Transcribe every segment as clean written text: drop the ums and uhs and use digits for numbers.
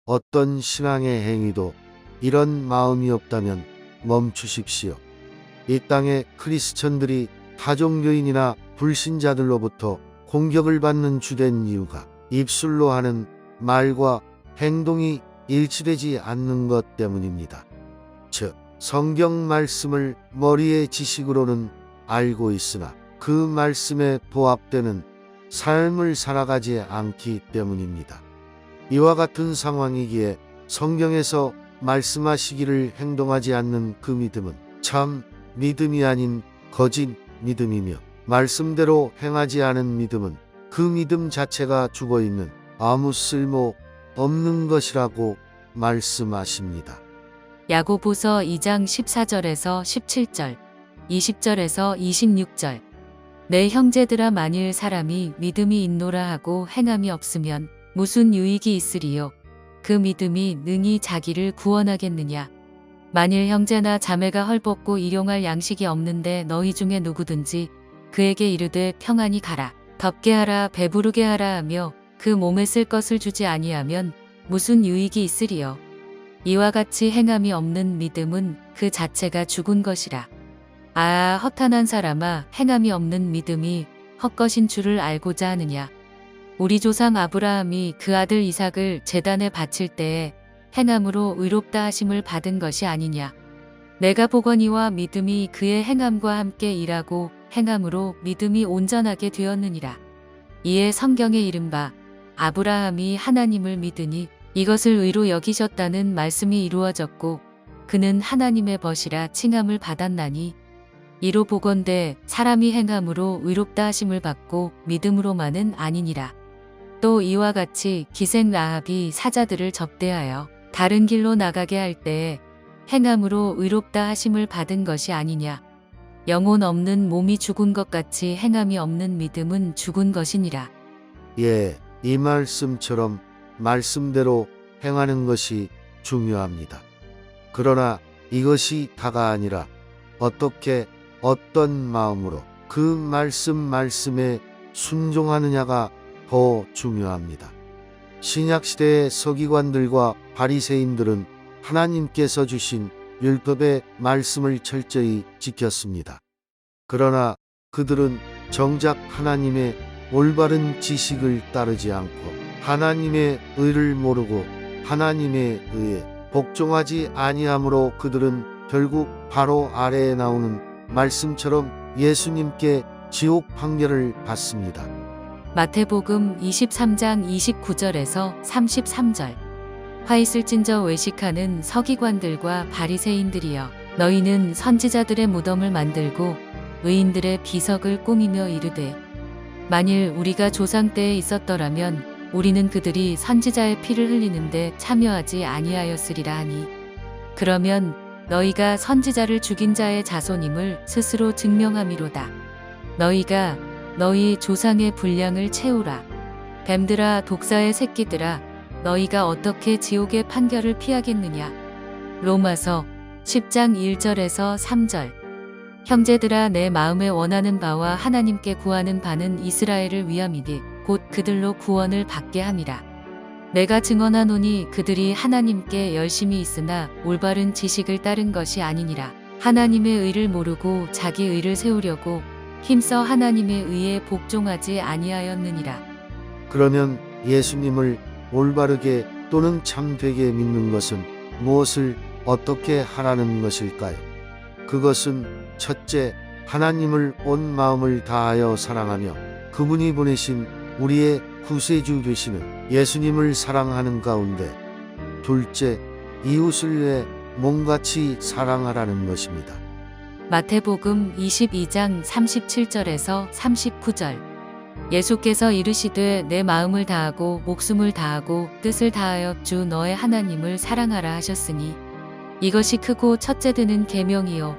어떤 신앙의 행위도 이런 마음이 없다면 멈추십시오. 이 땅의 크리스천들이 타종교인이나 불신자들로부터 공격을 받는 주된 이유가 입술로 하는 말과 행동이 일치되지 않는 것 때문입니다. 즉, 성경 말씀을 머리의 지식으로는 알고 있으나 그 말씀에 부합되는 삶을 살아가지 않기 때문입니다. 이와 같은 상황이기에 성경에서 말씀하시기를 행동하지 않는 그 믿음은 참 믿음이 아닌 거짓 믿음이며, 말씀대로 행하지 않은 믿음은 그 믿음 자체가 죽어있는 아무 쓸모 없는 것이라고 말씀하십니다. 야고보서 2장 14절에서 17절, 20절에서 26절. 내 형제들아, 만일 사람이 믿음이 있노라 하고 행함이 없으면 무슨 유익이 있으리요? 그 믿음이 능히 자기를 구원하겠느냐? 만일 형제나 자매가 헐벗고 일용할 양식이 없는데 너희 중에 누구든지 그에게 이르되 평안히 가라, 덥게 하라, 배부르게 하라 하며 그 몸에 쓸 것을 주지 아니하면 무슨 유익이 있으리요? 이와 같이 행함이 없는 믿음은 그 자체가 죽은 것이라. 아, 허탄한 사람아, 행함이 없는 믿음이 헛것인 줄을 알고자 하느냐? 우리 조상 아브라함이 그 아들 이삭을 제단에 바칠 때에 행함으로 의롭다 하심을 받은 것이 아니냐? 내가 보거니와 믿음이 그의 행함과 함께 일하고 행함으로 믿음이 온전하게 되었느니라. 이에 성경에 이른바 아브라함이 하나님을 믿으니 이것을 의로 여기셨다는 말씀이 이루어졌고, 그는 하나님의 벗이라 칭함을 받았나니, 이로 보건대 사람이 행함으로 의롭다 하심을 받고 믿음으로만은 아니니라. 또 이와 같이 기생 라합이 사자들을 접대하여 다른 길로 나가게 할 때에 행함으로 의롭다 하심을 받은 것이 아니냐? 영혼 없는 몸이 죽은 것 같이 행함이 없는 믿음은 죽은 것이니라. 예, 이 말씀처럼 말씀대로 행하는 것이 중요합니다. 그러나 이것이 다가 아니라 어떻게, 어떤 마음으로 그 말씀에 순종하느냐가 더 중요합니다. 신약시대의 서기관들과 바리새인들은 하나님께서 주신 율법의 말씀을 철저히 지켰습니다. 그러나 그들은 정작 하나님의 올바른 지식을 따르지 않고 하나님의 의를 모르고 하나님의 의에 복종하지 아니하므로 그들은 결국 바로 아래에 나오는 말씀처럼 예수님께 지옥 판결을 받습니다. 마태복음 23장 29절에서 33절. 화 있을진저 외식하는 서기관들과 바리새인들이여, 너희는 선지자들의 무덤을 만들고 의인들의 비석을 꾸미며 이르되, 만일 우리가 조상 때에 있었더라면 우리는 그들이 선지자의 피를 흘리는데 참여하지 아니하였으리라 하니, 그러면 너희가 선지자를 죽인 자의 자손임을 스스로 증명함이로다. 너희가 너희 조상의 분량을 채우라. 뱀들아, 독사의 새끼들아, 너희가 어떻게 지옥의 판결을 피하겠느냐? 로마서 10장 1절에서 3절. 형제들아, 내 마음에 원하는 바와 하나님께 구하는 바는 이스라엘을 위함이니 곧 그들로 구원을 받게 함이라. 내가 증언하노니 그들이 하나님께 열심히 있으나 올바른 지식을 따른 것이 아니니라. 하나님의 의를 모르고 자기 의를 세우려고 힘써 하나님의 의에 복종하지 아니하였느니라. 그러면 예수님을 올바르게 또는 참되게 믿는 것은 무엇을 어떻게 하라는 것일까요? 그것은 첫째, 하나님을 온 마음을 다하여 사랑하며 그분이 보내신 우리의 구세주 되시는 예수님을 사랑하는 가운데, 둘째, 이웃을 내 몸같이 사랑하라는 것입니다. 마태복음 22장 37절에서 39절. 예수께서 이르시되 내 마음을 다하고 목숨을 다하고 뜻을 다하여 주 너의 하나님을 사랑하라 하셨으니 이것이 크고 첫째 되는 계명이요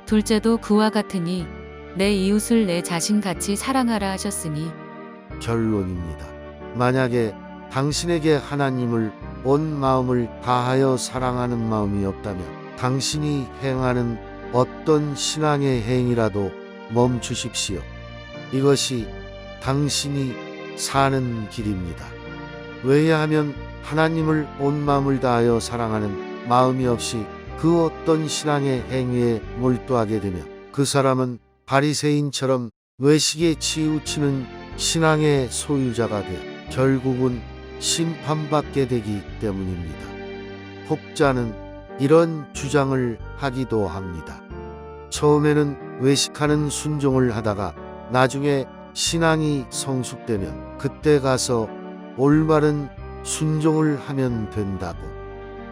둘째도 그와 같으니 내 이웃을 내 자신같이 사랑하라 하셨으니. 결론입니다. 만약에 당신에게 하나님을 온 마음을 다하여 사랑하는 마음이 없다면 당신이 행하는 어떤 신앙의 행위라도 멈추십시오. 이것이 당신이 사는 길입니다. 왜냐하면 하나님을 온 마음을 다하여 사랑하는 마음이 없이 그 어떤 신앙의 행위에 몰두하게 되면 그 사람은 바리새인처럼 외식에 치우치는 신앙의 소유자가 되어 결국은 심판받게 되기 때문입니다. 혹자는 이런 주장을 하기도 합니다. 처음에는 외식하는 순종을 하다가 나중에 신앙이 성숙되면 그때 가서 올바른 순종을 하면 된다고.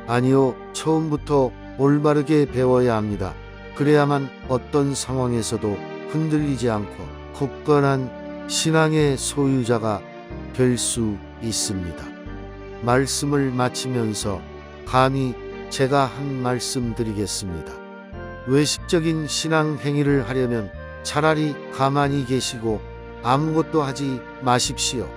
아니요, 처음부터 올바르게 배워야 합니다. 그래야만 어떤 상황에서도 흔들리지 않고 굳건한 신앙의 소유자가 될 수 있습니다. 말씀을 마치면서 감히 제가 한 말씀 드리겠습니다. 외식적인 신앙 행위를 하려면 차라리 가만히 계시고 아무것도 하지 마십시오.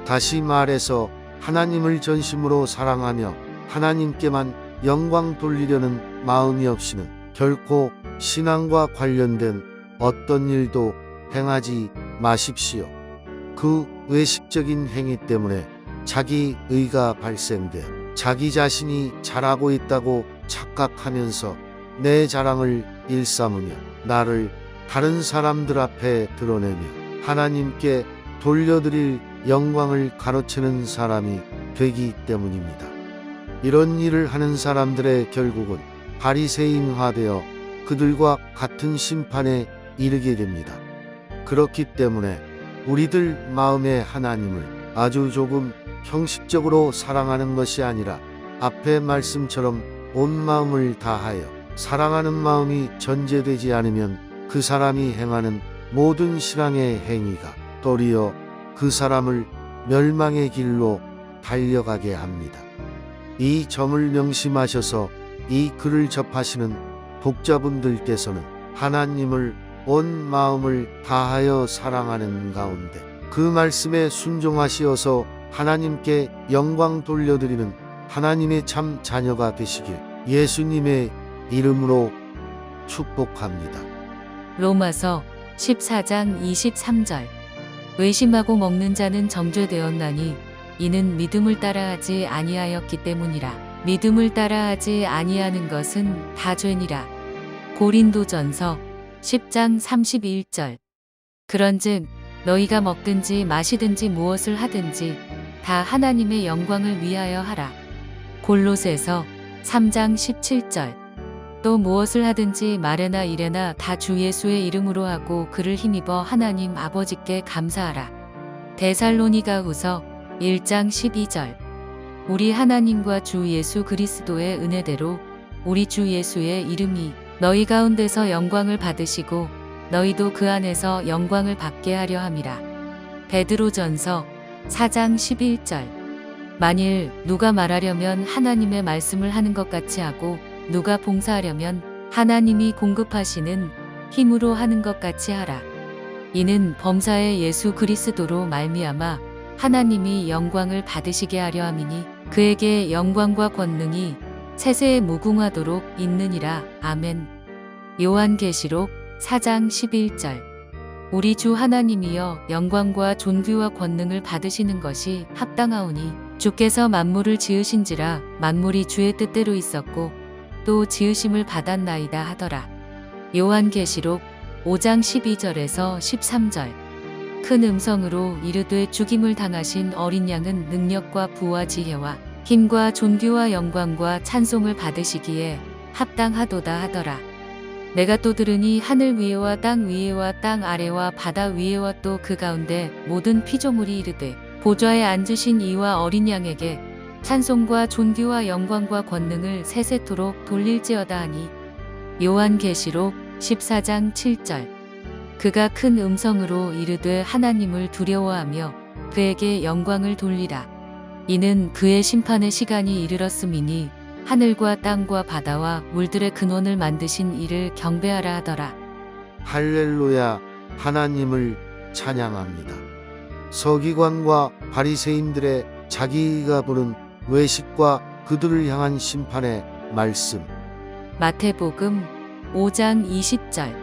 다시 말해서 하나님을 전심으로 사랑하며 하나님께만 영광 돌리려는 마음이 없이는 결코 신앙과 관련된 어떤 일도 행하지 마십시오. 그 외식적인 행위 때문에 자기 의가 발생되어 자기 자신이 잘하고 있다고 착각하면서 내 자랑을 일삼으며 나를 다른 사람들 앞에 드러내며 하나님께 돌려드릴 영광을 가로채는 사람이 되기 때문입니다. 이런 일을 하는 사람들의 결국은 바리새인화되어 그들과 같은 심판에 이르게 됩니다. 그렇기 때문에 우리들 마음의 하나님을 아주 조금 형식적으로 사랑하는 것이 아니라 앞의 말씀처럼 온 마음을 다하여 사랑하는 마음이 전제되지 않으면 그 사람이 행하는 모든 신앙의 행위가 도리어 그 사람을 멸망의 길로 달려가게 합니다. 이 점을 명심하셔서 이 글을 접하시는 독자분들께서는 하나님을 온 마음을 다하여 사랑하는 가운데 그 말씀에 순종하시어서 하나님께 영광 돌려드리는 하나님의 참 자녀가 되시길 예수님의 이름으로 축복합니다. 로마서 14장 23절. 의심하고 먹는 자는 정죄되었나니 이는 믿음을 따라하지 아니하였기 때문이라. 믿음을 따라하지 아니하는 것은 다 죄니라. 고린도전서 10장 31절. 그런즉 너희가 먹든지 마시든지 무엇을 하든지 다 하나님의 영광을 위하여 하라. 골로새서 3장 17절. 또 무엇을 하든지 말에나 일에나 다 주 예수의 이름으로 하고 그를 힘입어 하나님 아버지께 감사하라. 데살로니가후서 1장 12절. 우리 하나님과 주 예수 그리스도의 은혜대로 우리 주 예수의 이름이 너희 가운데서 영광을 받으시고 너희도 그 안에서 영광을 받게 하려 함이라. 베드로전서 4장 11절. 만일 누가 말하려면 하나님의 말씀을 하는 것 같이 하고 누가 봉사하려면 하나님이 공급하시는 힘으로 하는 것 같이 하라. 이는 범사의 예수 그리스도로 말미암아 하나님이 영광을 받으시게 하려 함이니 그에게 영광과 권능이 세세에 무궁하도록 있느니라. 아멘. 요한계시록 4장 11절. 우리 주 하나님이여 영광과 존귀와 권능을 받으시는 것이 합당하오니 주께서 만물을 지으신지라 만물이 주의 뜻대로 있었고 또 지으심을 받았나이다 하더라. 요한계시록 5장 12절에서 13절. 큰 음성으로 이르되 죽임을 당하신 어린 양은 능력과 부와 지혜와 힘과 존귀와 영광과 찬송을 받으시기에 합당하도다 하더라. 내가 또 들으니 하늘 위에와 땅 위에와 땅 아래와 바다 위에와 또 그 가운데 모든 피조물이 이르되 보좌에 앉으신 이와 어린 양에게 찬송과 존귀와 영광과 권능을 세세토록 돌릴지어다 하니. 요한계시록 14장 7절. 그가 큰 음성으로 이르되 하나님을 두려워하며 그에게 영광을 돌리라. 이는 그의 심판의 시간이 이르렀음이니 하늘과 땅과 바다와 물들의 근원을 만드신 이를 경배하라 하더라. 할렐루야. 하나님을 찬양합니다. 서기관과 바리새인들의 자기가 부른 외식과 그들을 향한 심판의 말씀. 마태복음 5장 20절.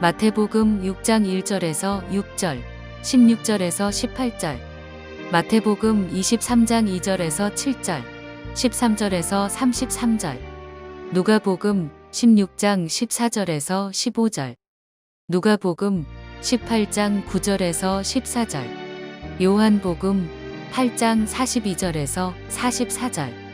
마태복음 6장 1절에서 6절, 16절에서 18절. 마태복음 23장 2절에서 7절, 13절에서 33절, 누가복음 16장 14절에서 15절, 누가복음 18장 9절에서 14절, 요한복음 8장 42절에서 44절.